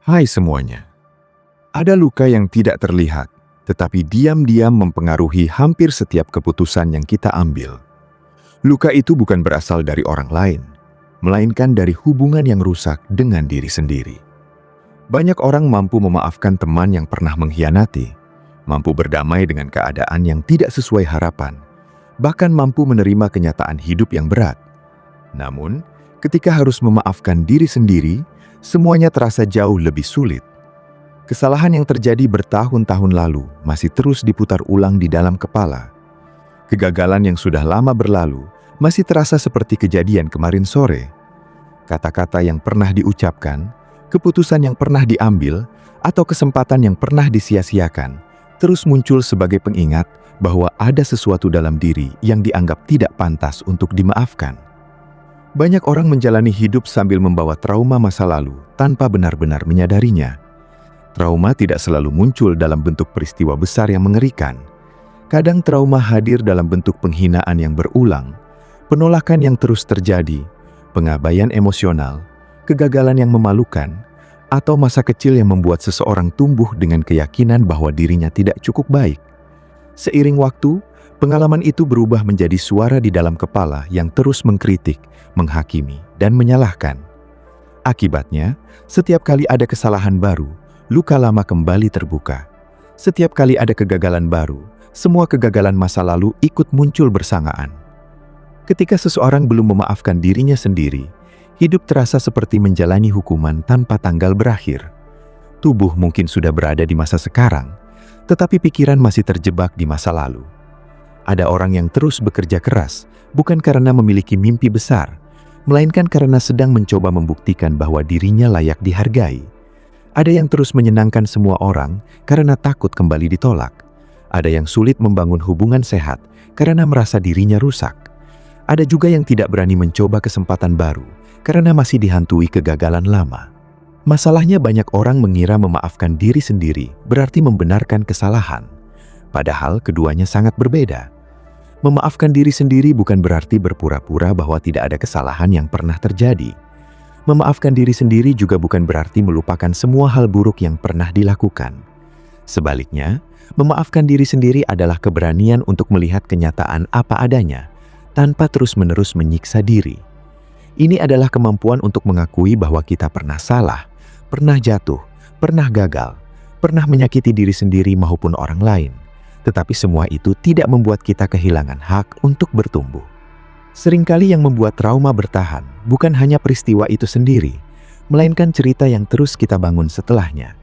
Hai semuanya. Ada luka yang tidak terlihat, tetapi diam-diam mempengaruhi hampir setiap keputusan yang kita ambil. Luka itu bukan berasal dari orang lain, melainkan dari hubungan yang rusak dengan diri sendiri. Banyak orang mampu memaafkan teman yang pernah mengkhianati, mampu berdamai dengan keadaan yang tidak sesuai harapan, bahkan mampu menerima kenyataan hidup yang berat. Namun, ketika harus memaafkan diri sendiri, semuanya terasa jauh lebih sulit. Kesalahan yang terjadi bertahun-tahun lalu masih terus diputar ulang di dalam kepala. Kegagalan yang sudah lama berlalu masih terasa seperti kejadian kemarin sore. Kata-kata yang pernah diucapkan, keputusan yang pernah diambil, atau kesempatan yang pernah disia-siakan terus muncul sebagai pengingat bahwa ada sesuatu dalam diri yang dianggap tidak pantas untuk dimaafkan. Banyak orang menjalani hidup sambil membawa trauma masa lalu tanpa benar-benar menyadarinya. Trauma tidak selalu muncul dalam bentuk peristiwa besar yang mengerikan. Kadang trauma hadir dalam bentuk penghinaan yang berulang, penolakan yang terus terjadi, pengabaian emosional, kegagalan yang memalukan, atau masa kecil yang membuat seseorang tumbuh dengan keyakinan bahwa dirinya tidak cukup baik. Seiring waktu, pengalaman itu berubah menjadi suara di dalam kepala yang terus mengkritik, menghakimi, dan menyalahkan. Akibatnya, setiap kali ada kesalahan baru, luka lama kembali terbuka. Setiap kali ada kegagalan baru, semua kegagalan masa lalu ikut muncul bersamaan. Ketika seseorang belum memaafkan dirinya sendiri, hidup terasa seperti menjalani hukuman tanpa tanggal berakhir. Tubuh mungkin sudah berada di masa sekarang, tetapi pikiran masih terjebak di masa lalu. Ada orang yang terus bekerja keras, bukan karena memiliki mimpi besar, melainkan karena sedang mencoba membuktikan bahwa dirinya layak dihargai. Ada yang terus menyenangkan semua orang karena takut kembali ditolak. Ada yang sulit membangun hubungan sehat karena merasa dirinya rusak. Ada juga yang tidak berani mencoba kesempatan baru karena masih dihantui kegagalan lama. Masalahnya, banyak orang mengira memaafkan diri sendiri berarti membenarkan kesalahan. Padahal keduanya sangat berbeda. Memaafkan diri sendiri bukan berarti berpura-pura bahwa tidak ada kesalahan yang pernah terjadi. Memaafkan diri sendiri juga bukan berarti melupakan semua hal buruk yang pernah dilakukan. Sebaliknya, memaafkan diri sendiri adalah keberanian untuk melihat kenyataan apa adanya, tanpa terus-menerus menyiksa diri. Ini adalah kemampuan untuk mengakui bahwa kita pernah salah, pernah jatuh, pernah gagal, pernah menyakiti diri sendiri maupun orang lain. Tetapi semua itu tidak membuat kita kehilangan hak untuk bertumbuh. Seringkali yang membuat trauma bertahan bukan hanya peristiwa itu sendiri, melainkan cerita yang terus kita bangun setelahnya.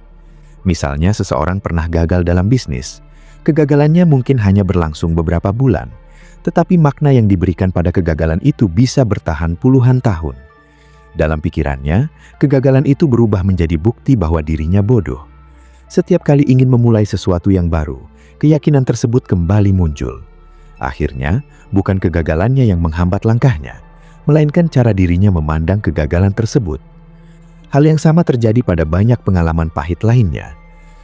Misalnya, seseorang pernah gagal dalam bisnis. Kegagalannya mungkin hanya berlangsung beberapa bulan, tetapi makna yang diberikan pada kegagalan itu bisa bertahan puluhan tahun. Dalam pikirannya, kegagalan itu berubah menjadi bukti bahwa dirinya bodoh. Setiap kali ingin memulai sesuatu yang baru, keyakinan tersebut kembali muncul. Akhirnya, bukan kegagalannya yang menghambat langkahnya, melainkan cara dirinya memandang kegagalan tersebut. Hal yang sama terjadi pada banyak pengalaman pahit lainnya.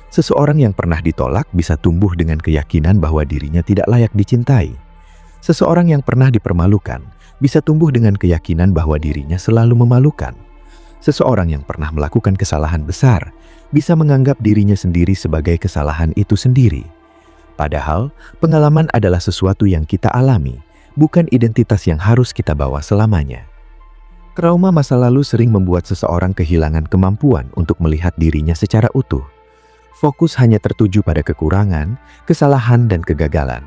Seseorang yang pernah ditolak bisa tumbuh dengan keyakinan bahwa dirinya tidak layak dicintai. Seseorang yang pernah dipermalukan bisa tumbuh dengan keyakinan bahwa dirinya selalu memalukan. Seseorang yang pernah melakukan kesalahan besar bisa menganggap dirinya sendiri sebagai kesalahan itu sendiri. Padahal, pengalaman adalah sesuatu yang kita alami, bukan identitas yang harus kita bawa selamanya. Trauma masa lalu sering membuat seseorang kehilangan kemampuan untuk melihat dirinya secara utuh. Fokus hanya tertuju pada kekurangan, kesalahan, dan kegagalan.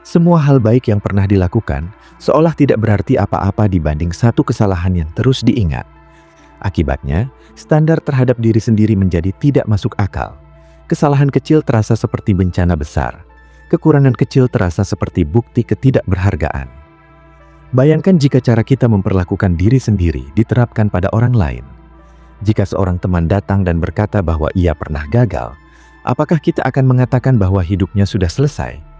Semua hal baik yang pernah dilakukan seolah tidak berarti apa-apa dibanding satu kesalahan yang terus diingat. Akibatnya, standar terhadap diri sendiri menjadi tidak masuk akal. Kesalahan kecil terasa seperti bencana besar. Kekurangan kecil terasa seperti bukti ketidakberhargaan. Bayangkan jika cara kita memperlakukan diri sendiri diterapkan pada orang lain. Jika seorang teman datang dan berkata bahwa ia pernah gagal, apakah kita akan mengatakan bahwa hidupnya sudah selesai?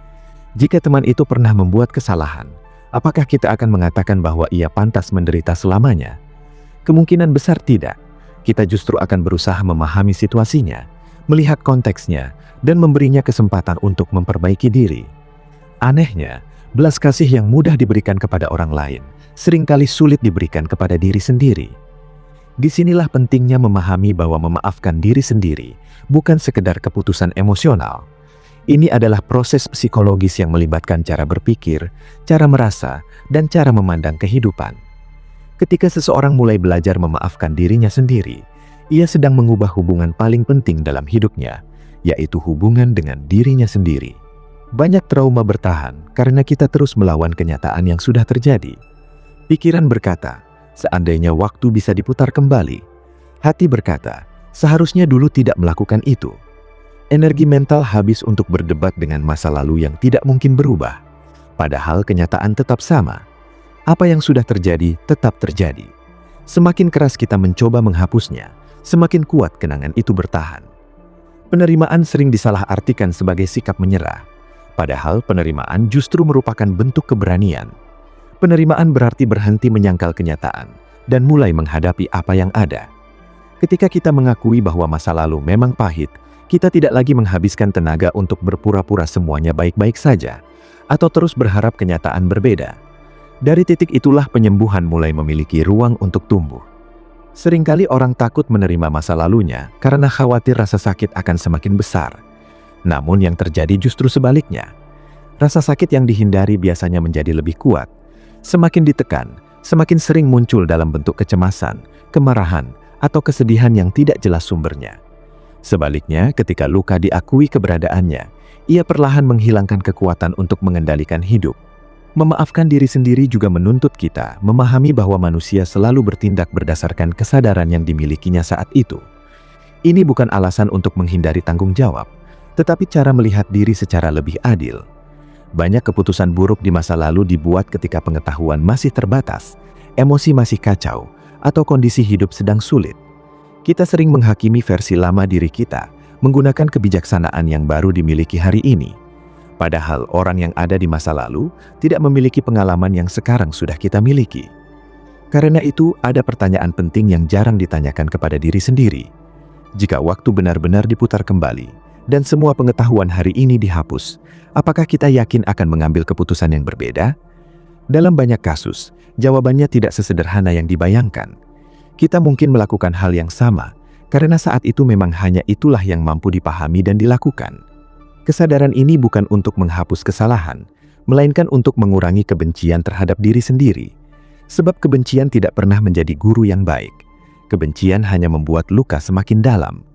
Jika teman itu pernah membuat kesalahan, apakah kita akan mengatakan bahwa ia pantas menderita selamanya? Kemungkinan besar tidak. Kita justru akan berusaha memahami situasinya, melihat konteksnya, dan memberinya kesempatan untuk memperbaiki diri. Anehnya, belas kasih yang mudah diberikan kepada orang lain seringkali sulit diberikan kepada diri sendiri. Disinilah pentingnya memahami bahwa memaafkan diri sendiri bukan sekedar keputusan emosional. Ini adalah proses psikologis yang melibatkan cara berpikir, cara merasa, dan cara memandang kehidupan. Ketika seseorang mulai belajar memaafkan dirinya sendiri, ia sedang mengubah hubungan paling penting dalam hidupnya, yaitu hubungan dengan dirinya sendiri. Banyak trauma bertahan karena kita terus melawan kenyataan yang sudah terjadi. Pikiran berkata, seandainya waktu bisa diputar kembali. Hati berkata, seharusnya dulu tidak melakukan itu. Energi mental habis untuk berdebat dengan masa lalu yang tidak mungkin berubah. Padahal kenyataan tetap sama. Apa yang sudah terjadi tetap terjadi. Semakin keras kita mencoba menghapusnya, semakin kuat kenangan itu bertahan. Penerimaan sering disalahartikan sebagai sikap menyerah. Padahal penerimaan justru merupakan bentuk keberanian. Penerimaan berarti berhenti menyangkal kenyataan dan mulai menghadapi apa yang ada. Ketika kita mengakui bahwa masa lalu memang pahit, kita tidak lagi menghabiskan tenaga untuk berpura-pura semuanya baik-baik saja, atau terus berharap kenyataan berbeda. Dari titik itulah penyembuhan mulai memiliki ruang untuk tumbuh. Seringkali orang takut menerima masa lalunya karena khawatir rasa sakit akan semakin besar. Namun yang terjadi justru sebaliknya. Rasa sakit yang dihindari biasanya menjadi lebih kuat. Semakin ditekan, semakin sering muncul dalam bentuk kecemasan, kemarahan, atau kesedihan yang tidak jelas sumbernya. Sebaliknya, ketika luka diakui keberadaannya, ia perlahan menghilangkan kekuatan untuk mengendalikan hidup. Memaafkan diri sendiri juga menuntut kita memahami bahwa manusia selalu bertindak berdasarkan kesadaran yang dimilikinya saat itu. Ini bukan alasan untuk menghindari tanggung jawab, tetapi cara melihat diri secara lebih adil. Banyak keputusan buruk di masa lalu dibuat ketika pengetahuan masih terbatas, emosi masih kacau, atau kondisi hidup sedang sulit. Kita sering menghakimi versi lama diri kita, menggunakan kebijaksanaan yang baru dimiliki hari ini. Padahal orang yang ada di masa lalu tidak memiliki pengalaman yang sekarang sudah kita miliki. Karena itu, ada pertanyaan penting yang jarang ditanyakan kepada diri sendiri. Jika waktu benar-benar diputar kembali, dan semua pengetahuan hari ini dihapus, apakah kita yakin akan mengambil keputusan yang berbeda? Dalam banyak kasus, jawabannya tidak sesederhana yang dibayangkan. Kita mungkin melakukan hal yang sama, karena saat itu memang hanya itulah yang mampu dipahami dan dilakukan. Kesadaran ini bukan untuk menghapus kesalahan, melainkan untuk mengurangi kebencian terhadap diri sendiri. Sebab kebencian tidak pernah menjadi guru yang baik. Kebencian hanya membuat luka semakin dalam.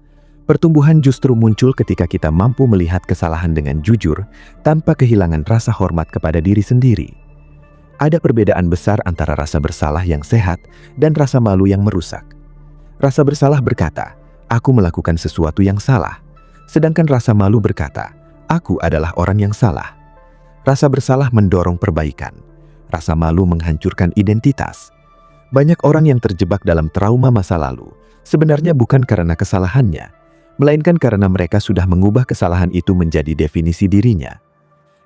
Pertumbuhan justru muncul ketika kita mampu melihat kesalahan dengan jujur, tanpa kehilangan rasa hormat kepada diri sendiri. Ada perbedaan besar antara rasa bersalah yang sehat dan rasa malu yang merusak. Rasa bersalah berkata, aku melakukan sesuatu yang salah. Sedangkan rasa malu berkata, aku adalah orang yang salah. Rasa bersalah mendorong perbaikan. Rasa malu menghancurkan identitas. Banyak orang yang terjebak dalam trauma masa lalu, sebenarnya bukan karena kesalahannya, melainkan karena mereka sudah mengubah kesalahan itu menjadi definisi dirinya.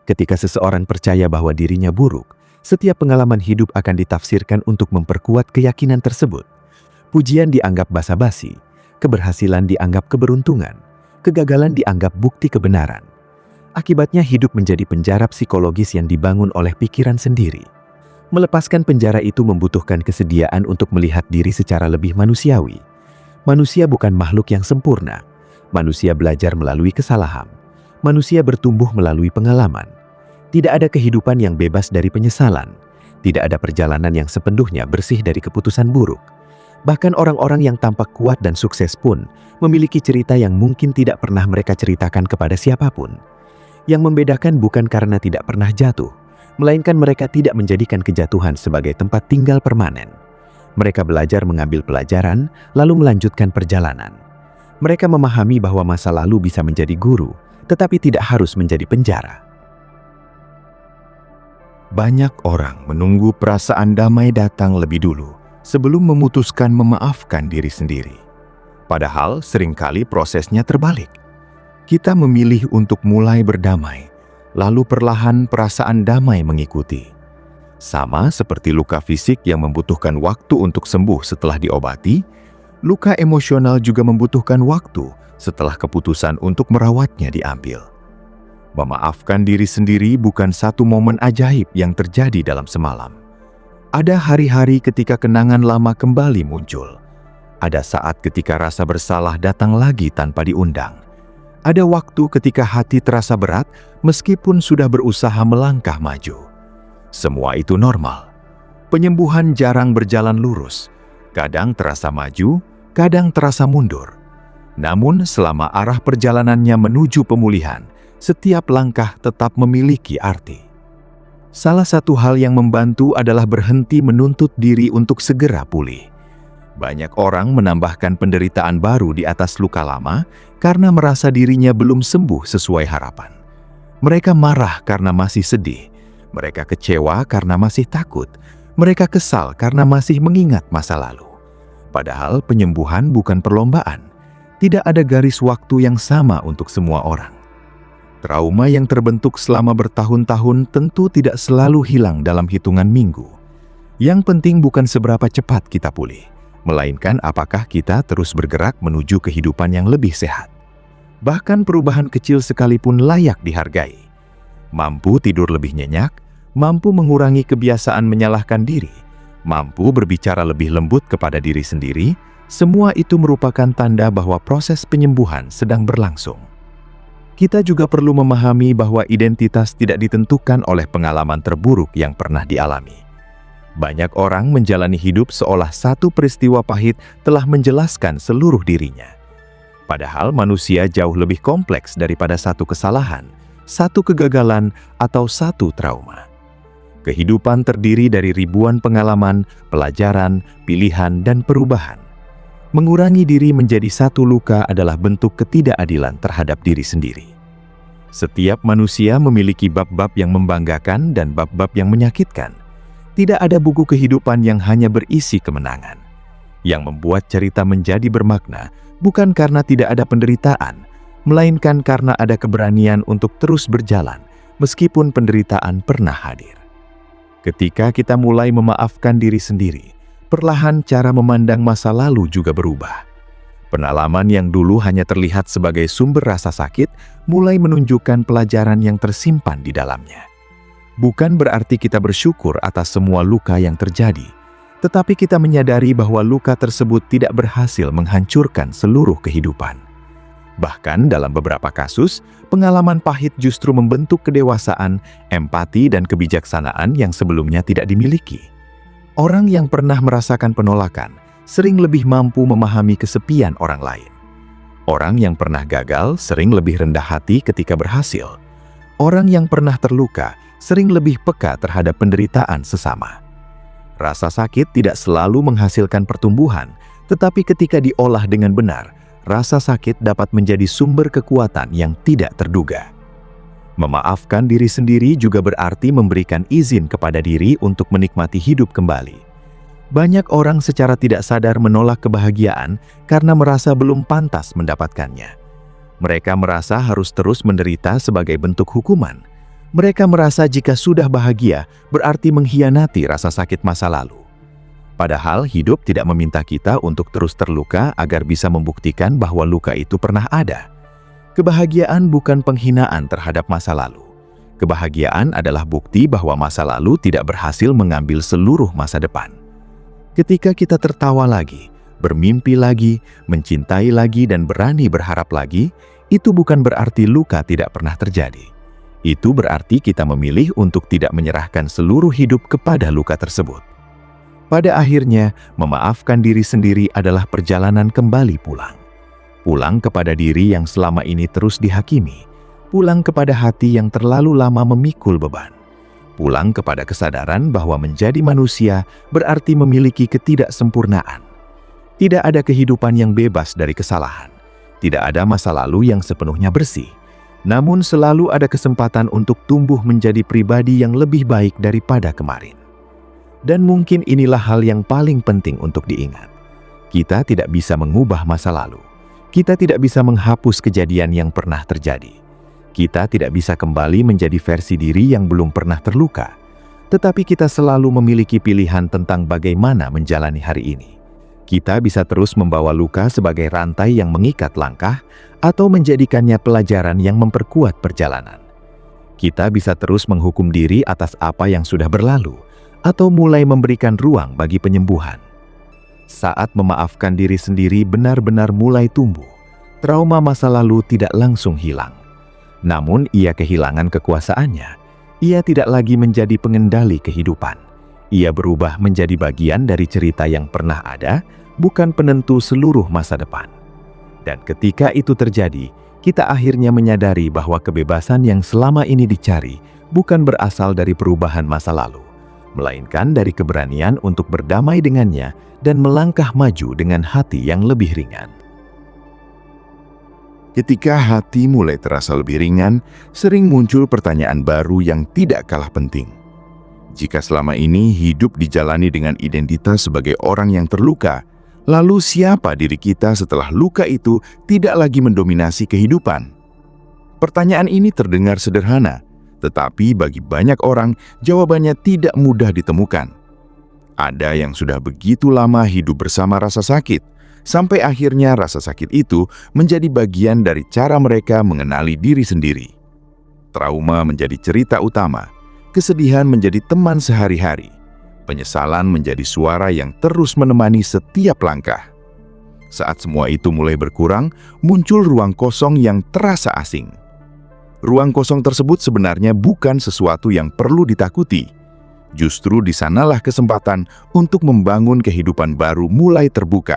Ketika seseorang percaya bahwa dirinya buruk, setiap pengalaman hidup akan ditafsirkan untuk memperkuat keyakinan tersebut. Pujian dianggap basa-basi, keberhasilan dianggap keberuntungan, kegagalan dianggap bukti kebenaran. Akibatnya hidup menjadi penjara psikologis yang dibangun oleh pikiran sendiri. Melepaskan penjara itu membutuhkan kesediaan untuk melihat diri secara lebih manusiawi. Manusia bukan makhluk yang sempurna. Manusia belajar melalui kesalahan. Manusia bertumbuh melalui pengalaman. Tidak ada kehidupan yang bebas dari penyesalan. Tidak ada perjalanan yang sepenuhnya bersih dari keputusan buruk. Bahkan orang-orang yang tampak kuat dan sukses pun memiliki cerita yang mungkin tidak pernah mereka ceritakan kepada siapapun. Yang membedakan bukan karena tidak pernah jatuh, melainkan mereka tidak menjadikan kejatuhan sebagai tempat tinggal permanen. Mereka belajar mengambil pelajaran, lalu melanjutkan perjalanan. Mereka memahami bahwa masa lalu bisa menjadi guru, tetapi tidak harus menjadi penjara. Banyak orang menunggu perasaan damai datang lebih dulu sebelum memutuskan memaafkan diri sendiri. Padahal seringkali prosesnya terbalik. Kita memilih untuk mulai berdamai, lalu perlahan perasaan damai mengikuti. Sama seperti luka fisik yang membutuhkan waktu untuk sembuh setelah diobati, luka emosional juga membutuhkan waktu setelah keputusan untuk merawatnya diambil. Memaafkan diri sendiri bukan satu momen ajaib yang terjadi dalam semalam. Ada hari-hari ketika kenangan lama kembali muncul. Ada saat ketika rasa bersalah datang lagi tanpa diundang. Ada waktu ketika hati terasa berat meskipun sudah berusaha melangkah maju. Semua itu normal. Penyembuhan jarang berjalan lurus. Kadang terasa maju, kadang terasa mundur. Namun selama arah perjalanannya menuju pemulihan, setiap langkah tetap memiliki arti. Salah satu hal yang membantu adalah berhenti menuntut diri untuk segera pulih. Banyak orang menambahkan penderitaan baru di atas luka lama karena merasa dirinya belum sembuh sesuai harapan. Mereka marah karena masih sedih. Mereka kecewa karena masih takut. Mereka kesal karena masih mengingat masa lalu. Padahal penyembuhan bukan perlombaan. Tidak ada garis waktu yang sama untuk semua orang. Trauma yang terbentuk selama bertahun-tahun tentu tidak selalu hilang dalam hitungan minggu. Yang penting bukan seberapa cepat kita pulih, melainkan apakah kita terus bergerak menuju kehidupan yang lebih sehat. Bahkan perubahan kecil sekalipun layak dihargai. Mampu tidur lebih nyenyak, mampu mengurangi kebiasaan menyalahkan diri, mampu berbicara lebih lembut kepada diri sendiri, semua itu merupakan tanda bahwa proses penyembuhan sedang berlangsung. Kita juga perlu memahami bahwa identitas tidak ditentukan oleh pengalaman terburuk yang pernah dialami. Banyak orang menjalani hidup seolah satu peristiwa pahit telah menjelaskan seluruh dirinya. Padahal manusia jauh lebih kompleks daripada satu kesalahan, satu kegagalan, atau satu trauma. Kehidupan terdiri dari ribuan pengalaman, pelajaran, pilihan, dan perubahan. Mengurangi diri menjadi satu luka adalah bentuk ketidakadilan terhadap diri sendiri. Setiap manusia memiliki bab-bab yang membanggakan dan bab-bab yang menyakitkan. Tidak ada buku kehidupan yang hanya berisi kemenangan. Yang membuat cerita menjadi bermakna bukan karena tidak ada penderitaan, melainkan karena ada keberanian untuk terus berjalan meskipun penderitaan pernah hadir. Ketika kita mulai memaafkan diri sendiri, perlahan cara memandang masa lalu juga berubah. Pengalaman yang dulu hanya terlihat sebagai sumber rasa sakit mulai menunjukkan pelajaran yang tersimpan di dalamnya. Bukan berarti kita bersyukur atas semua luka yang terjadi, tetapi kita menyadari bahwa luka tersebut tidak berhasil menghancurkan seluruh kehidupan. Bahkan dalam beberapa kasus, pengalaman pahit justru membentuk kedewasaan, empati, dan kebijaksanaan yang sebelumnya tidak dimiliki. Orang yang pernah merasakan penolakan sering lebih mampu memahami kesepian orang lain. Orang yang pernah gagal sering lebih rendah hati ketika berhasil. Orang yang pernah terluka sering lebih peka terhadap penderitaan sesama. Rasa sakit tidak selalu menghasilkan pertumbuhan, tetapi ketika diolah dengan benar, rasa sakit dapat menjadi sumber kekuatan yang tidak terduga. Memaafkan diri sendiri juga berarti memberikan izin kepada diri untuk menikmati hidup kembali. Banyak orang secara tidak sadar menolak kebahagiaan karena merasa belum pantas mendapatkannya. Mereka merasa harus terus menderita sebagai bentuk hukuman. Mereka merasa jika sudah bahagia berarti mengkhianati rasa sakit masa lalu. Padahal hidup tidak meminta kita untuk terus terluka agar bisa membuktikan bahwa luka itu pernah ada. Kebahagiaan bukan penghinaan terhadap masa lalu. Kebahagiaan adalah bukti bahwa masa lalu tidak berhasil mengambil seluruh masa depan. Ketika kita tertawa lagi, bermimpi lagi, mencintai lagi, dan berani berharap lagi, itu bukan berarti luka tidak pernah terjadi. Itu berarti kita memilih untuk tidak menyerahkan seluruh hidup kepada luka tersebut. Pada akhirnya, memaafkan diri sendiri adalah perjalanan kembali pulang. Pulang kepada diri yang selama ini terus dihakimi. Pulang kepada hati yang terlalu lama memikul beban. Pulang kepada kesadaran bahwa menjadi manusia berarti memiliki ketidaksempurnaan. Tidak ada kehidupan yang bebas dari kesalahan. Tidak ada masa lalu yang sepenuhnya bersih. Namun selalu ada kesempatan untuk tumbuh menjadi pribadi yang lebih baik daripada kemarin. Dan mungkin inilah hal yang paling penting untuk diingat. Kita tidak bisa mengubah masa lalu. Kita tidak bisa menghapus kejadian yang pernah terjadi. Kita tidak bisa kembali menjadi versi diri yang belum pernah terluka. Tetapi kita selalu memiliki pilihan tentang bagaimana menjalani hari ini. Kita bisa terus membawa luka sebagai rantai yang mengikat langkah atau menjadikannya pelajaran yang memperkuat perjalanan. Kita bisa terus menghukum diri atas apa yang sudah berlalu atau mulai memberikan ruang bagi penyembuhan. Saat memaafkan diri sendiri benar-benar mulai tumbuh, trauma masa lalu tidak langsung hilang. Namun ia kehilangan kekuasaannya. Ia tidak lagi menjadi pengendali kehidupan. Ia berubah menjadi bagian dari cerita yang pernah ada, bukan penentu seluruh masa depan. Dan ketika itu terjadi, kita akhirnya menyadari bahwa kebebasan yang selama ini dicari bukan berasal dari perubahan masa lalu, melainkan dari keberanian untuk berdamai dengannya dan melangkah maju dengan hati yang lebih ringan. Ketika hati mulai terasa lebih ringan, sering muncul pertanyaan baru yang tidak kalah penting. Jika selama ini hidup dijalani dengan identitas sebagai orang yang terluka, lalu siapa diri kita setelah luka itu tidak lagi mendominasi kehidupan? Pertanyaan ini terdengar sederhana, tetapi bagi banyak orang, jawabannya tidak mudah ditemukan. Ada yang sudah begitu lama hidup bersama rasa sakit, sampai akhirnya rasa sakit itu menjadi bagian dari cara mereka mengenali diri sendiri. Trauma menjadi cerita utama, kesedihan menjadi teman sehari-hari, penyesalan menjadi suara yang terus menemani setiap langkah. Saat semua itu mulai berkurang, muncul ruang kosong yang terasa asing. Ruang kosong tersebut sebenarnya bukan sesuatu yang perlu ditakuti. Justru di sanalah kesempatan untuk membangun kehidupan baru mulai terbuka.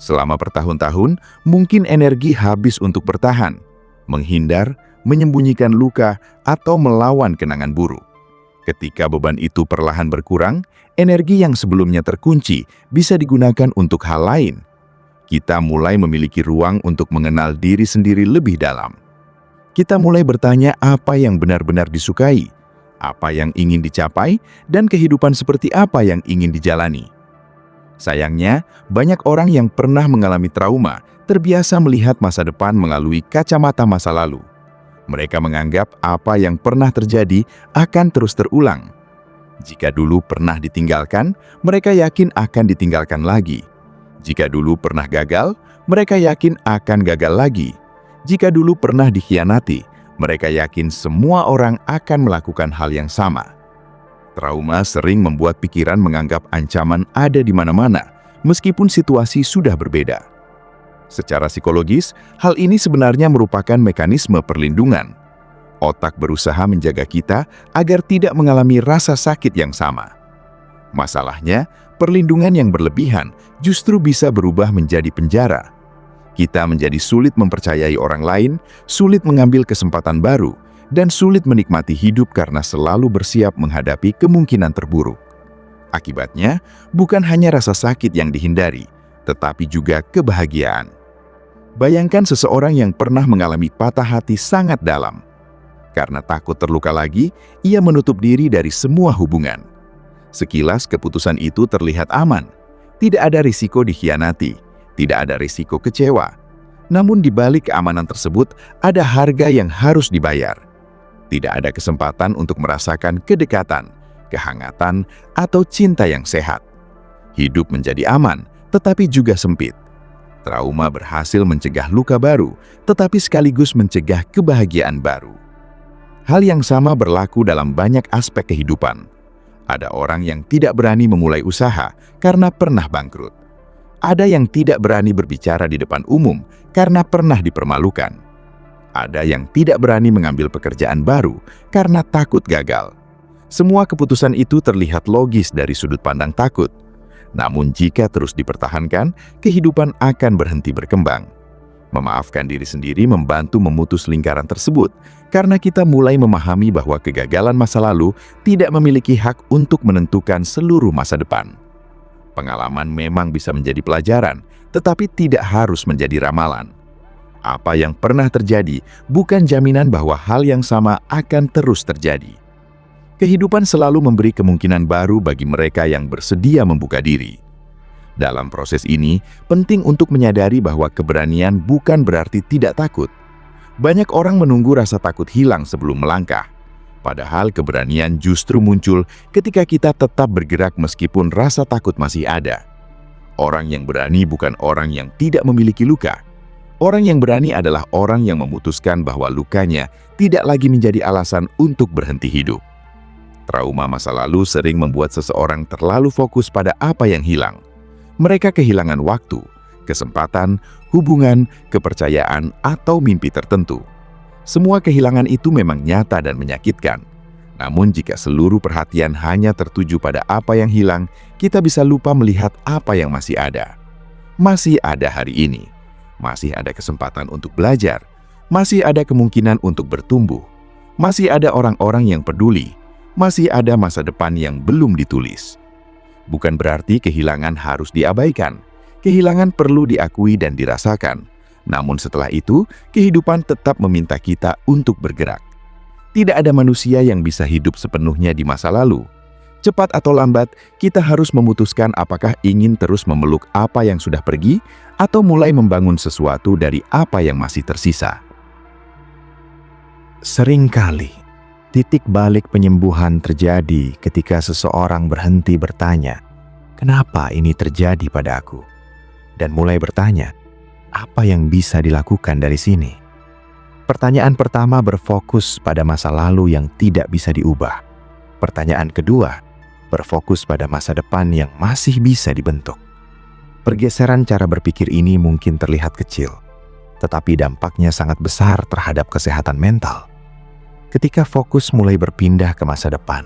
Selama bertahun-tahun, mungkin energi habis untuk bertahan, menghindar, menyembunyikan luka, atau melawan kenangan buruk. Ketika beban itu perlahan berkurang, energi yang sebelumnya terkunci bisa digunakan untuk hal lain. Kita mulai memiliki ruang untuk mengenal diri sendiri lebih dalam. Kita mulai bertanya apa yang benar-benar disukai, apa yang ingin dicapai, dan kehidupan seperti apa yang ingin dijalani. Sayangnya, banyak orang yang pernah mengalami trauma terbiasa melihat masa depan melalui kacamata masa lalu. Mereka menganggap apa yang pernah terjadi akan terus terulang. Jika dulu pernah ditinggalkan, mereka yakin akan ditinggalkan lagi. Jika dulu pernah gagal, mereka yakin akan gagal lagi. Jika dulu pernah dikhianati, mereka yakin semua orang akan melakukan hal yang sama. Trauma sering membuat pikiran menganggap ancaman ada di mana-mana, meskipun situasi sudah berbeda. Secara psikologis, hal ini sebenarnya merupakan mekanisme perlindungan. Otak berusaha menjaga kita agar tidak mengalami rasa sakit yang sama. Masalahnya, perlindungan yang berlebihan justru bisa berubah menjadi penjara. Kita menjadi sulit mempercayai orang lain, sulit mengambil kesempatan baru, dan sulit menikmati hidup karena selalu bersiap menghadapi kemungkinan terburuk. Akibatnya, bukan hanya rasa sakit yang dihindari, tetapi juga kebahagiaan. Bayangkan seseorang yang pernah mengalami patah hati sangat dalam. Karena takut terluka lagi, ia menutup diri dari semua hubungan. Sekilas keputusan itu terlihat aman. Tidak ada risiko dikhianati, tidak ada risiko kecewa. Namun di balik keamanan tersebut, ada harga yang harus dibayar. Tidak ada kesempatan untuk merasakan kedekatan, kehangatan, atau cinta yang sehat. Hidup menjadi aman, tetapi juga sempit. Trauma berhasil mencegah luka baru, tetapi sekaligus mencegah kebahagiaan baru. Hal yang sama berlaku dalam banyak aspek kehidupan. Ada orang yang tidak berani memulai usaha karena pernah bangkrut. Ada yang tidak berani berbicara di depan umum karena pernah dipermalukan. Ada yang tidak berani mengambil pekerjaan baru karena takut gagal. Semua keputusan itu terlihat logis dari sudut pandang takut. Namun jika terus dipertahankan, kehidupan akan berhenti berkembang. Memaafkan diri sendiri membantu memutus lingkaran tersebut, karena kita mulai memahami bahwa kegagalan masa lalu tidak memiliki hak untuk menentukan seluruh masa depan. Pengalaman memang bisa menjadi pelajaran, tetapi tidak harus menjadi ramalan. Apa yang pernah terjadi bukan jaminan bahwa hal yang sama akan terus terjadi. Kehidupan selalu memberi kemungkinan baru bagi mereka yang bersedia membuka diri. Dalam proses ini, penting untuk menyadari bahwa keberanian bukan berarti tidak takut. Banyak orang menunggu rasa takut hilang sebelum melangkah. Padahal keberanian justru muncul ketika kita tetap bergerak meskipun rasa takut masih ada. Orang yang berani bukan orang yang tidak memiliki luka. Orang yang berani adalah orang yang memutuskan bahwa lukanya tidak lagi menjadi alasan untuk berhenti hidup. Trauma masa lalu sering membuat seseorang terlalu fokus pada apa yang hilang. Mereka kehilangan waktu, kesempatan, hubungan, kepercayaan, atau mimpi tertentu. Semua kehilangan itu memang nyata dan menyakitkan. Namun jika seluruh perhatian hanya tertuju pada apa yang hilang, kita bisa lupa melihat apa yang masih ada. Masih ada hari ini, masih ada kesempatan untuk belajar, masih ada kemungkinan untuk bertumbuh, masih ada orang-orang yang peduli, masih ada masa depan yang belum ditulis. Bukan berarti kehilangan harus diabaikan. Kehilangan perlu diakui dan dirasakan. Namun setelah itu, kehidupan tetap meminta kita untuk bergerak. Tidak ada manusia yang bisa hidup sepenuhnya di masa lalu. Cepat atau lambat, kita harus memutuskan apakah ingin terus memeluk apa yang sudah pergi atau mulai membangun sesuatu dari apa yang masih tersisa. Seringkali, titik balik penyembuhan terjadi ketika seseorang berhenti bertanya, "Kenapa ini terjadi pada aku?" Dan mulai bertanya, "Apa yang bisa dilakukan dari sini?" Pertanyaan pertama berfokus pada masa lalu yang tidak bisa diubah. Pertanyaan kedua berfokus pada masa depan yang masih bisa dibentuk. Pergeseran cara berpikir ini mungkin terlihat kecil, tetapi dampaknya sangat besar terhadap kesehatan mental. Ketika fokus mulai berpindah ke masa depan,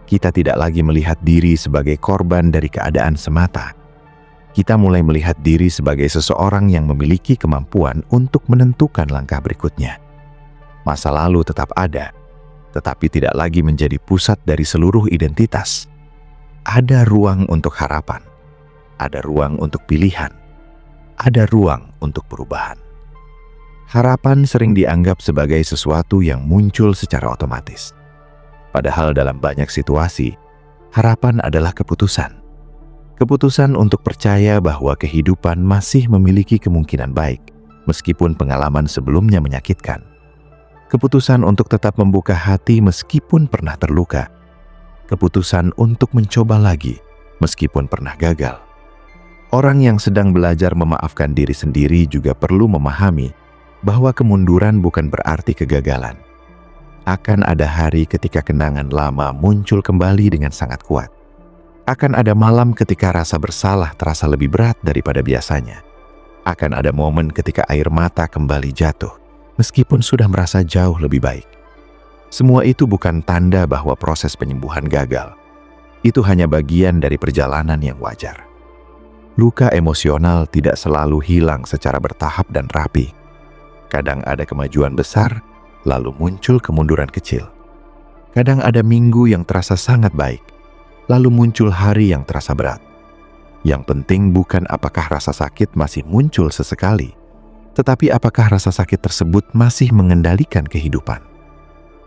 kita tidak lagi melihat diri sebagai korban dari keadaan semata. Kita mulai melihat diri sebagai seseorang yang memiliki kemampuan untuk menentukan langkah berikutnya. Masa lalu tetap ada, tetapi tidak lagi menjadi pusat dari seluruh identitas. Ada ruang untuk harapan, ada ruang untuk pilihan, ada ruang untuk perubahan. Harapan sering dianggap sebagai sesuatu yang muncul secara otomatis. Padahal dalam banyak situasi, harapan adalah keputusan. Keputusan untuk percaya bahwa kehidupan masih memiliki kemungkinan baik, meskipun pengalaman sebelumnya menyakitkan. Keputusan untuk tetap membuka hati meskipun pernah terluka. Keputusan untuk mencoba lagi, meskipun pernah gagal. Orang yang sedang belajar memaafkan diri sendiri juga perlu memahami bahwa kemunduran bukan berarti kegagalan. Akan ada hari ketika kenangan lama muncul kembali dengan sangat kuat. Akan ada malam ketika rasa bersalah terasa lebih berat daripada biasanya. Akan ada momen ketika air mata kembali jatuh, meskipun sudah merasa jauh lebih baik. Semua itu bukan tanda bahwa proses penyembuhan gagal. Itu hanya bagian dari perjalanan yang wajar. Luka emosional tidak selalu hilang secara bertahap dan rapi. Kadang ada kemajuan besar, lalu muncul kemunduran kecil. Kadang ada minggu yang terasa sangat baik, lalu muncul hari yang terasa berat. Yang penting bukan apakah rasa sakit masih muncul sesekali, tetapi apakah rasa sakit tersebut masih mengendalikan kehidupan.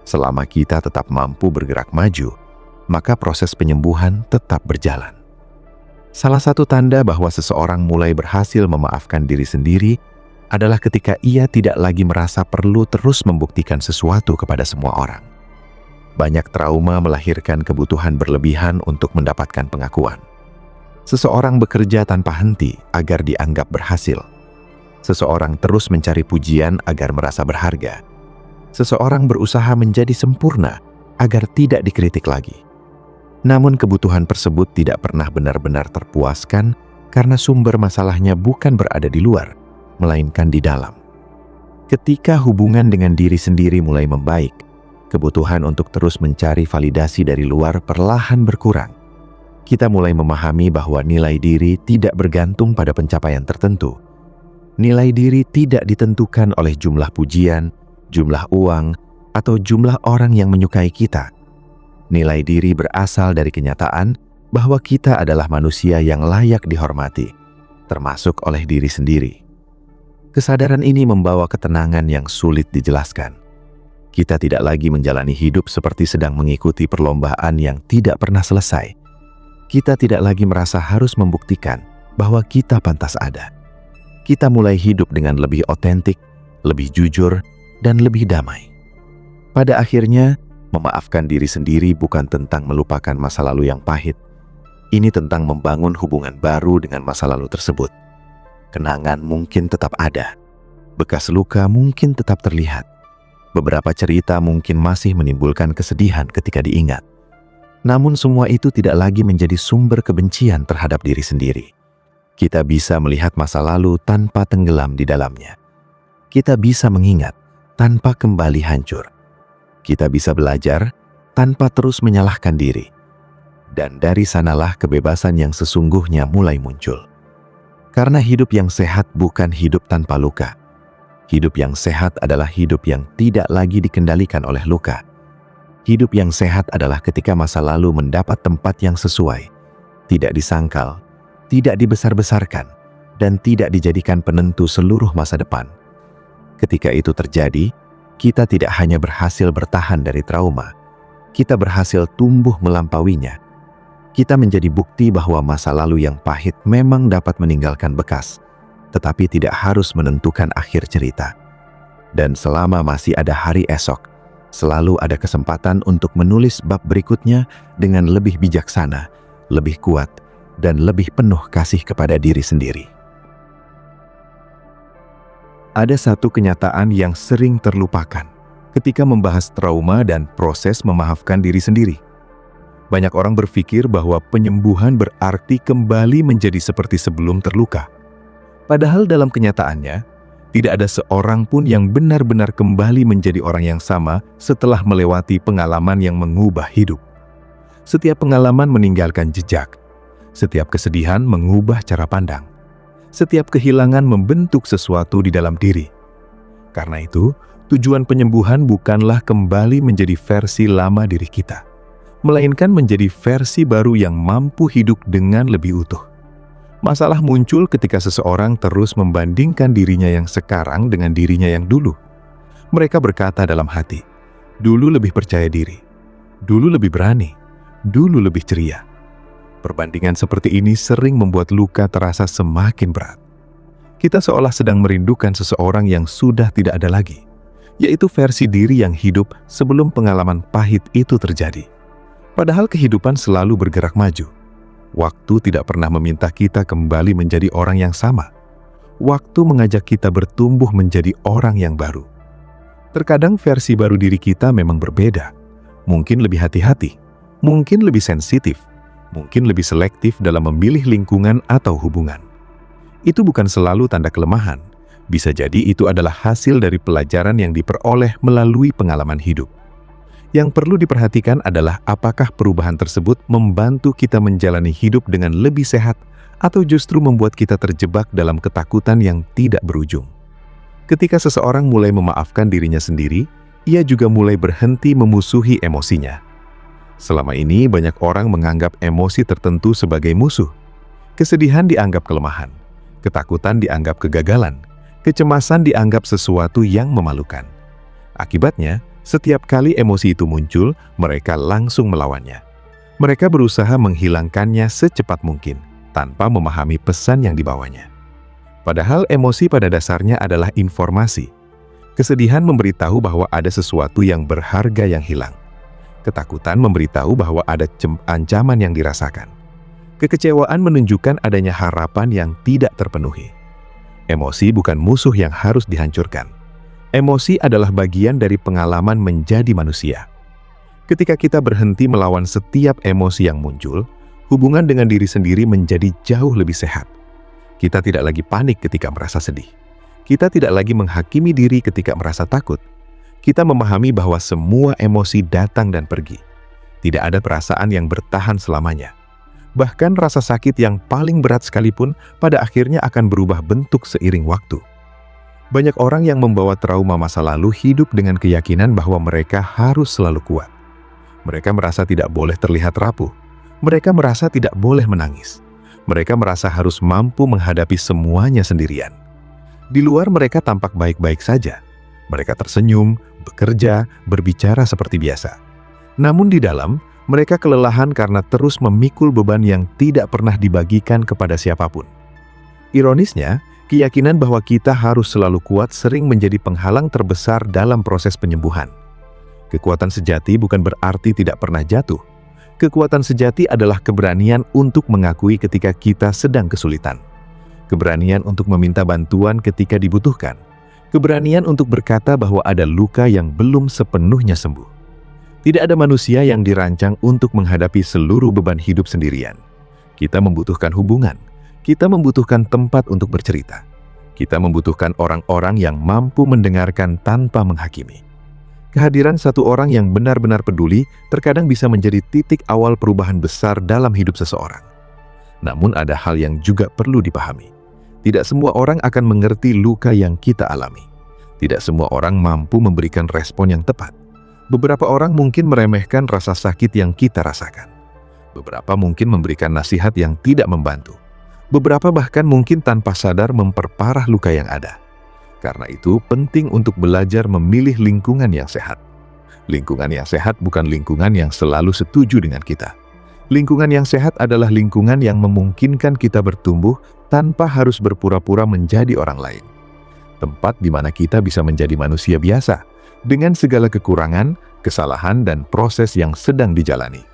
Selama kita tetap mampu bergerak maju, maka proses penyembuhan tetap berjalan. Salah satu tanda bahwa seseorang mulai berhasil memaafkan diri sendiri adalah ketika ia tidak lagi merasa perlu terus membuktikan sesuatu kepada semua orang. Banyak trauma melahirkan kebutuhan berlebihan untuk mendapatkan pengakuan. Seseorang bekerja tanpa henti agar dianggap berhasil. Seseorang terus mencari pujian agar merasa berharga. Seseorang berusaha menjadi sempurna agar tidak dikritik lagi. Namun kebutuhan tersebut tidak pernah benar-benar terpuaskan karena sumber masalahnya bukan berada di luar, melainkan di dalam. Ketika hubungan dengan diri sendiri mulai membaik, kebutuhan untuk terus mencari validasi dari luar perlahan berkurang. Kita mulai memahami bahwa nilai diri tidak bergantung pada pencapaian tertentu. Nilai diri tidak ditentukan oleh jumlah pujian, jumlah uang, atau jumlah orang yang menyukai kita. Nilai diri berasal dari kenyataan bahwa kita adalah manusia yang layak dihormati, termasuk oleh diri sendiri. Kesadaran ini membawa ketenangan yang sulit dijelaskan. Kita tidak lagi menjalani hidup seperti sedang mengikuti perlombaan yang tidak pernah selesai. Kita tidak lagi merasa harus membuktikan bahwa kita pantas ada. Kita mulai hidup dengan lebih otentik, lebih jujur, dan lebih damai. Pada akhirnya, memaafkan diri sendiri bukan tentang melupakan masa lalu yang pahit. Ini tentang membangun hubungan baru dengan masa lalu tersebut. Kenangan mungkin tetap ada. Bekas luka mungkin tetap terlihat. Beberapa cerita mungkin masih menimbulkan kesedihan ketika diingat. Namun semua itu tidak lagi menjadi sumber kebencian terhadap diri sendiri. Kita bisa melihat masa lalu tanpa tenggelam di dalamnya. Kita bisa mengingat tanpa kembali hancur. Kita bisa belajar tanpa terus menyalahkan diri. Dan dari sanalah kebebasan yang sesungguhnya mulai muncul. Karena hidup yang sehat bukan hidup tanpa luka. Hidup yang sehat adalah hidup yang tidak lagi dikendalikan oleh luka. Hidup yang sehat adalah ketika masa lalu mendapat tempat yang sesuai, tidak disangkal, tidak dibesar-besarkan, dan tidak dijadikan penentu seluruh masa depan. Ketika itu terjadi, kita tidak hanya berhasil bertahan dari trauma, kita berhasil tumbuh melampauinya. Kita menjadi bukti bahwa masa lalu yang pahit memang dapat meninggalkan bekas, tetapi tidak harus menentukan akhir cerita. Dan selama masih ada hari esok, selalu ada kesempatan untuk menulis bab berikutnya dengan lebih bijaksana, lebih kuat, dan lebih penuh kasih kepada diri sendiri. Ada satu kenyataan yang sering terlupakan ketika membahas trauma dan proses memaafkan diri sendiri. Banyak orang berpikir bahwa penyembuhan berarti kembali menjadi seperti sebelum terluka. Padahal dalam kenyataannya, tidak ada seorang pun yang benar-benar kembali menjadi orang yang sama setelah melewati pengalaman yang mengubah hidup. Setiap pengalaman meninggalkan jejak. Setiap kesedihan mengubah cara pandang. Setiap kehilangan membentuk sesuatu di dalam diri. Karena itu, tujuan penyembuhan bukanlah kembali menjadi versi lama diri kita, melainkan menjadi versi baru yang mampu hidup dengan lebih utuh. Masalah muncul ketika seseorang terus membandingkan dirinya yang sekarang dengan dirinya yang dulu. Mereka berkata dalam hati, dulu lebih percaya diri, dulu lebih berani, dulu lebih ceria. Perbandingan seperti ini sering membuat luka terasa semakin berat. Kita seolah sedang merindukan seseorang yang sudah tidak ada lagi, yaitu versi diri yang hidup sebelum pengalaman pahit itu terjadi. Padahal kehidupan selalu bergerak maju. Waktu tidak pernah meminta kita kembali menjadi orang yang sama. Waktu mengajak kita bertumbuh menjadi orang yang baru. Terkadang versi baru diri kita memang berbeda. Mungkin lebih hati-hati, mungkin lebih sensitif, mungkin lebih selektif dalam memilih lingkungan atau hubungan. Itu bukan selalu tanda kelemahan. Bisa jadi itu adalah hasil dari pelajaran yang diperoleh melalui pengalaman hidup. Yang perlu diperhatikan adalah apakah perubahan tersebut membantu kita menjalani hidup dengan lebih sehat atau justru membuat kita terjebak dalam ketakutan yang tidak berujung. Ketika seseorang mulai memaafkan dirinya sendiri, ia juga mulai berhenti memusuhi emosinya. Selama ini banyak orang menganggap emosi tertentu sebagai musuh. Kesedihan dianggap kelemahan, ketakutan dianggap kegagalan, kecemasan dianggap sesuatu yang memalukan. Akibatnya, setiap kali emosi itu muncul, mereka langsung melawannya. Mereka berusaha menghilangkannya secepat mungkin, tanpa memahami pesan yang dibawanya. Padahal emosi pada dasarnya adalah informasi. Kesedihan memberitahu bahwa ada sesuatu yang berharga yang hilang. Ketakutan memberitahu bahwa ada ancaman yang dirasakan. Kekecewaan menunjukkan adanya harapan yang tidak terpenuhi. Emosi bukan musuh yang harus dihancurkan. Emosi adalah bagian dari pengalaman menjadi manusia. Ketika kita berhenti melawan setiap emosi yang muncul, hubungan dengan diri sendiri menjadi jauh lebih sehat. Kita tidak lagi panik ketika merasa sedih. Kita tidak lagi menghakimi diri ketika merasa takut. Kita memahami bahwa semua emosi datang dan pergi. Tidak ada perasaan yang bertahan selamanya. Bahkan rasa sakit yang paling berat sekalipun pada akhirnya akan berubah bentuk seiring waktu. Banyak orang yang membawa trauma masa lalu hidup dengan keyakinan bahwa mereka harus selalu kuat. Mereka merasa tidak boleh terlihat rapuh. Mereka merasa tidak boleh menangis. Mereka merasa harus mampu menghadapi semuanya sendirian. Di luar mereka tampak baik-baik saja. Mereka tersenyum, bekerja, berbicara seperti biasa. Namun di dalam, mereka kelelahan karena terus memikul beban yang tidak pernah dibagikan kepada siapapun. Ironisnya, keyakinan bahwa kita harus selalu kuat sering menjadi penghalang terbesar dalam proses penyembuhan. Kekuatan sejati bukan berarti tidak pernah jatuh. Kekuatan sejati adalah keberanian untuk mengakui ketika kita sedang kesulitan. Keberanian untuk meminta bantuan ketika dibutuhkan. Keberanian untuk berkata bahwa ada luka yang belum sepenuhnya sembuh. Tidak ada manusia yang dirancang untuk menghadapi seluruh beban hidup sendirian. Kita membutuhkan hubungan. Kita membutuhkan tempat untuk bercerita. Kita membutuhkan orang-orang yang mampu mendengarkan tanpa menghakimi. Kehadiran satu orang yang benar-benar peduli terkadang bisa menjadi titik awal perubahan besar dalam hidup seseorang. Namun ada hal yang juga perlu dipahami. Tidak semua orang akan mengerti luka yang kita alami. Tidak semua orang mampu memberikan respon yang tepat. Beberapa orang mungkin meremehkan rasa sakit yang kita rasakan. Beberapa mungkin memberikan nasihat yang tidak membantu. Beberapa bahkan mungkin tanpa sadar memperparah luka yang ada. Karena itu, penting untuk belajar memilih lingkungan yang sehat. Lingkungan yang sehat bukan lingkungan yang selalu setuju dengan kita. Lingkungan yang sehat adalah lingkungan yang memungkinkan kita bertumbuh tanpa harus berpura-pura menjadi orang lain. Tempat di mana kita bisa menjadi manusia biasa, dengan segala kekurangan, kesalahan, dan proses yang sedang dijalani.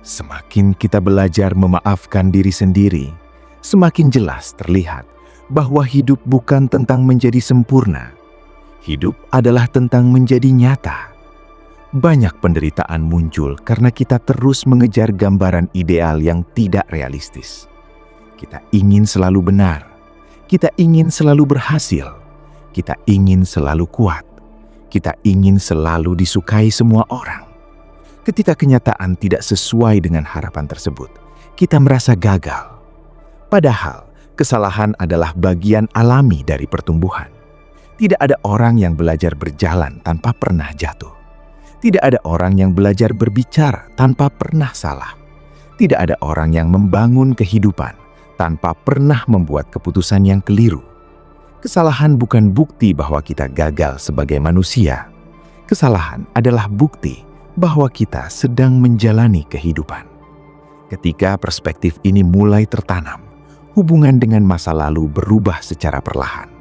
Semakin kita belajar memaafkan diri sendiri, semakin jelas terlihat bahwa hidup bukan tentang menjadi sempurna. Hidup adalah tentang menjadi nyata. Banyak penderitaan muncul karena kita terus mengejar gambaran ideal yang tidak realistis. Kita ingin selalu benar. Kita ingin selalu berhasil. Kita ingin selalu kuat. Kita ingin selalu disukai semua orang. Ketika kenyataan tidak sesuai dengan harapan tersebut, kita merasa gagal. Padahal, kesalahan adalah bagian alami dari pertumbuhan. Tidak ada orang yang belajar berjalan tanpa pernah jatuh. Tidak ada orang yang belajar berbicara tanpa pernah salah. Tidak ada orang yang membangun kehidupan tanpa pernah membuat keputusan yang keliru. Kesalahan bukan bukti bahwa kita gagal sebagai manusia. Kesalahan adalah bukti bahwa kita sedang menjalani kehidupan. Ketika perspektif ini mulai tertanam, hubungan dengan masa lalu berubah secara perlahan.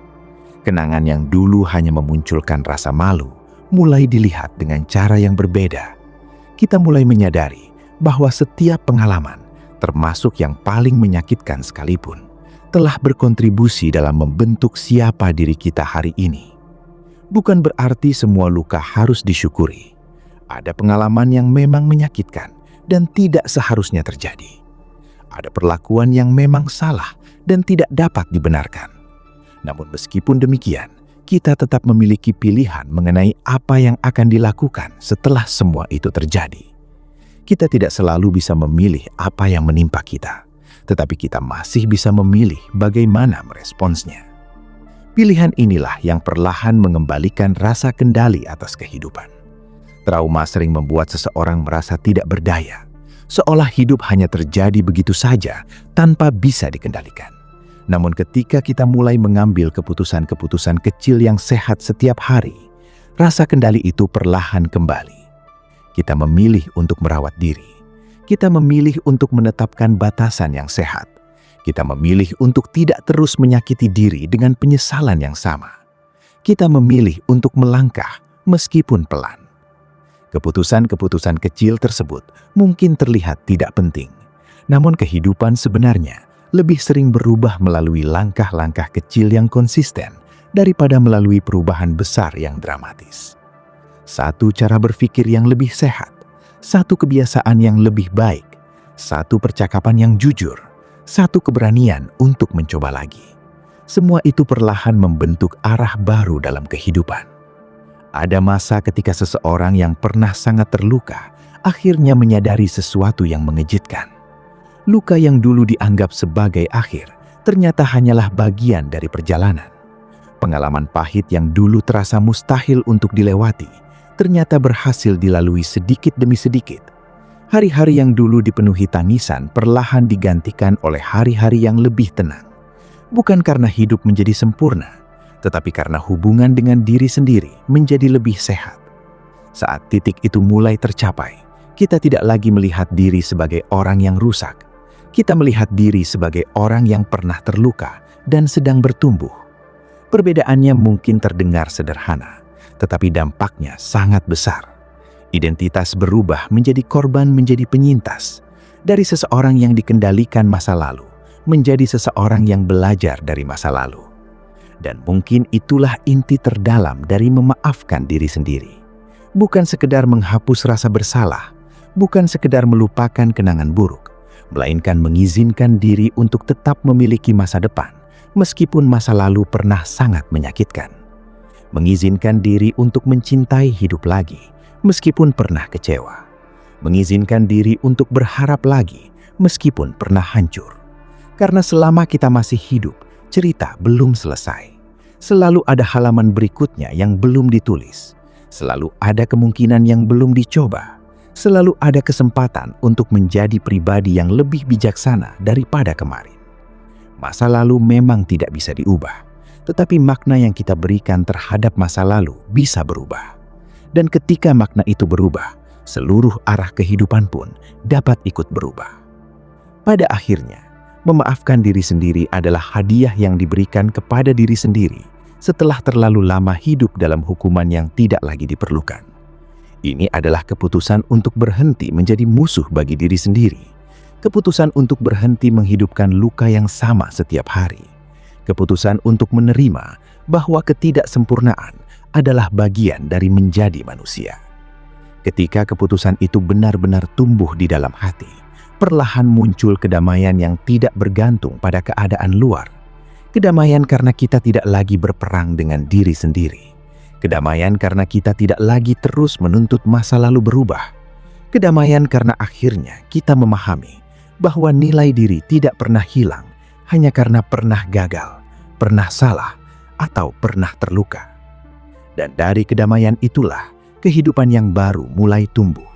Kenangan yang dulu hanya memunculkan rasa malu, mulai dilihat dengan cara yang berbeda. Kita mulai menyadari bahwa setiap pengalaman, termasuk yang paling menyakitkan sekalipun, telah berkontribusi dalam membentuk siapa diri kita hari ini. Bukan berarti semua luka harus disyukuri. Ada pengalaman yang memang menyakitkan dan tidak seharusnya terjadi. Ada perlakuan yang memang salah dan tidak dapat dibenarkan. Namun meskipun demikian, kita tetap memiliki pilihan mengenai apa yang akan dilakukan setelah semua itu terjadi. Kita tidak selalu bisa memilih apa yang menimpa kita, tetapi kita masih bisa memilih bagaimana meresponsnya. Pilihan inilah yang perlahan mengembalikan rasa kendali atas kehidupan. Trauma sering membuat seseorang merasa tidak berdaya, seolah hidup hanya terjadi begitu saja tanpa bisa dikendalikan. Namun ketika kita mulai mengambil keputusan-keputusan kecil yang sehat setiap hari, rasa kendali itu perlahan kembali. Kita memilih untuk merawat diri. Kita memilih untuk menetapkan batasan yang sehat. Kita memilih untuk tidak terus menyakiti diri dengan penyesalan yang sama. Kita memilih untuk melangkah meskipun pelan. Keputusan-keputusan kecil tersebut mungkin terlihat tidak penting, namun kehidupan sebenarnya lebih sering berubah melalui langkah-langkah kecil yang konsisten daripada melalui perubahan besar yang dramatis. Satu cara berpikir yang lebih sehat, satu kebiasaan yang lebih baik, satu percakapan yang jujur, satu keberanian untuk mencoba lagi. Semua itu perlahan membentuk arah baru dalam kehidupan. Ada masa ketika seseorang yang pernah sangat terluka akhirnya menyadari sesuatu yang mengejutkan. Luka yang dulu dianggap sebagai akhir ternyata hanyalah bagian dari perjalanan. Pengalaman pahit yang dulu terasa mustahil untuk dilewati ternyata berhasil dilalui sedikit demi sedikit. Hari-hari yang dulu dipenuhi tangisan perlahan digantikan oleh hari-hari yang lebih tenang. Bukan karena hidup menjadi sempurna, tetapi karena hubungan dengan diri sendiri menjadi lebih sehat. Saat titik itu mulai tercapai, kita tidak lagi melihat diri sebagai orang yang rusak. Kita melihat diri sebagai orang yang pernah terluka dan sedang bertumbuh. Perbedaannya mungkin terdengar sederhana, tetapi dampaknya sangat besar. Identitas berubah menjadi korban menjadi penyintas. Dari seseorang yang dikendalikan masa lalu, menjadi seseorang yang belajar dari masa lalu. Dan mungkin itulah inti terdalam dari memaafkan diri sendiri. Bukan sekedar menghapus rasa bersalah, bukan sekedar melupakan kenangan buruk, melainkan mengizinkan diri untuk tetap memiliki masa depan, meskipun masa lalu pernah sangat menyakitkan. Mengizinkan diri untuk mencintai hidup lagi, meskipun pernah kecewa. Mengizinkan diri untuk berharap lagi, meskipun pernah hancur. Karena selama kita masih hidup, cerita belum selesai. Selalu ada halaman berikutnya yang belum ditulis. Selalu ada kemungkinan yang belum dicoba. Selalu ada kesempatan untuk menjadi pribadi yang lebih bijaksana daripada kemarin. Masa lalu memang tidak bisa diubah, tetapi makna yang kita berikan terhadap masa lalu bisa berubah. Dan ketika makna itu berubah, seluruh arah kehidupan pun dapat ikut berubah. Pada akhirnya, memaafkan diri sendiri adalah hadiah yang diberikan kepada diri sendiri setelah terlalu lama hidup dalam hukuman yang tidak lagi diperlukan. Ini adalah keputusan untuk berhenti menjadi musuh bagi diri sendiri. Keputusan untuk berhenti menghidupkan luka yang sama setiap hari. Keputusan untuk menerima bahwa ketidaksempurnaan adalah bagian dari menjadi manusia. Ketika keputusan itu benar-benar tumbuh di dalam hati, perlahan muncul kedamaian yang tidak bergantung pada keadaan luar. Kedamaian karena kita tidak lagi berperang dengan diri sendiri. Kedamaian karena kita tidak lagi terus menuntut masa lalu berubah. Kedamaian karena akhirnya kita memahami bahwa nilai diri tidak pernah hilang hanya karena pernah gagal, pernah salah, atau pernah terluka. Dan dari kedamaian itulah kehidupan yang baru mulai tumbuh.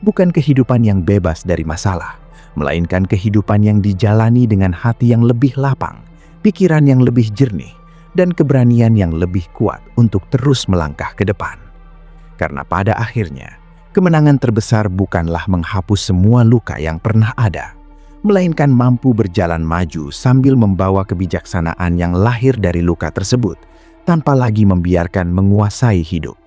Bukan kehidupan yang bebas dari masalah, melainkan kehidupan yang dijalani dengan hati yang lebih lapang, pikiran yang lebih jernih, dan keberanian yang lebih kuat untuk terus melangkah ke depan. Karena pada akhirnya, kemenangan terbesar bukanlah menghapus semua luka yang pernah ada, melainkan mampu berjalan maju sambil membawa kebijaksanaan yang lahir dari luka tersebut, tanpa lagi membiarkan menguasai hidup.